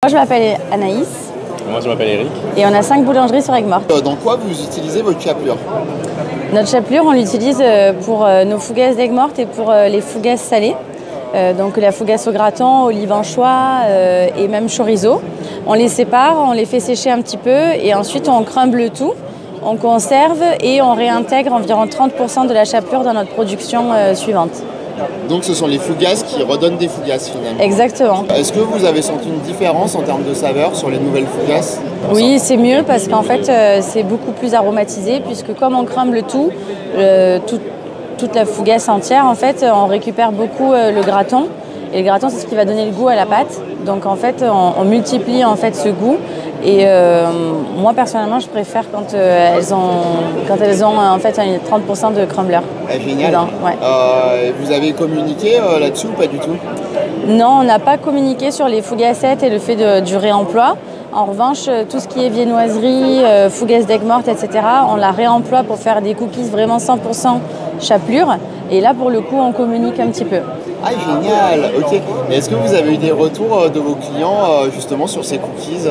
Moi, je m'appelle Anaïs. Moi, je m'appelle Eric. Et on a 5 boulangeries sur Aigues-Mortes. Dans quoi vous utilisez votre chapelure? Notre chapelure, on l'utilise pour nos fougasses d'Aigues-Mortes et pour les fougasses salées. Donc la fougasse au gratin, olive anchois et même chorizo. On les sépare, on les fait sécher un petit peu et ensuite on crumble tout, on conserve et on réintègre environ 30% de la chapelure dans notre production suivante. Donc ce sont les fougasses qui redonnent des fougasses finalement. Exactement. Est-ce que vous avez senti une différence en termes de saveur sur les nouvelles fougasses? Oui, c'est mieux parce qu'en fait c'est beaucoup plus aromatisé puisque comme on crumble tout, toute la fougasse entière, en fait, on récupère beaucoup le gratin. Et le gratin, c'est ce qui va donner le goût à la pâte. Donc en fait, on multiplie en fait ce goût. Et moi personnellement, je préfère quand elles ont en fait 30% de crumbler. Génial. Dedans, ouais. Vous avez communiqué là-dessus ou pas du tout? Non, on n'a pas communiqué sur les fougassettes et le fait du réemploi. En revanche, tout ce qui est viennoiserie, fougasse d'Aigues-Mortes, etc., on la réemploie pour faire des cookies vraiment 100% chapelure. Et là, pour le coup, on communique un petit peu. Ah, génial. Ok. Est-ce que vous avez eu des retours de vos clients justement sur ces cookies?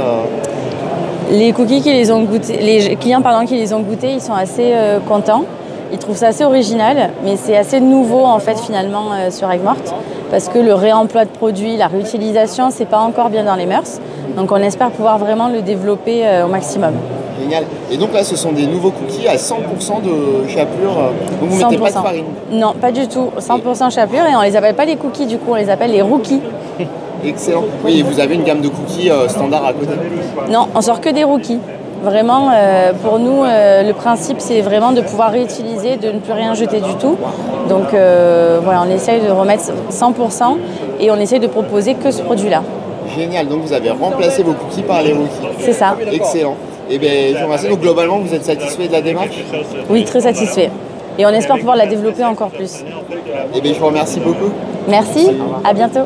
Les cookies les clients qui les ont goûtés, ils sont assez contents. Ils trouvent ça assez original, mais c'est assez nouveau en fait finalement sur Aigues-Mortes parce que le réemploi de produits, la réutilisation, c'est pas encore bien dans les mœurs. Donc on espère pouvoir vraiment le développer au maximum. Génial. Et donc là, ce sont des nouveaux cookies à 100% de chapelure. Donc vous ne mettez pas de farine? Non, pas du tout. 100% chapelure et on les appelle pas les cookies du coup, on les appelle les rookies. Excellent. Oui, et vous avez une gamme de cookies standard à côté? Non, on sort que des rookies. Vraiment, pour nous, le principe, c'est vraiment de pouvoir réutiliser, de ne plus rien jeter du tout. Donc voilà, on essaye de remettre 100% et on essaye de proposer que ce produit-là. Génial, donc vous avez remplacé vos cookies par les rookies. C'est ça. Excellent. Et bien, je vous remercie. Donc globalement, vous êtes satisfait de la démarche? Oui, très satisfait. Et on espère pouvoir la développer encore plus. Et bien, je vous remercie beaucoup. Merci, à bientôt.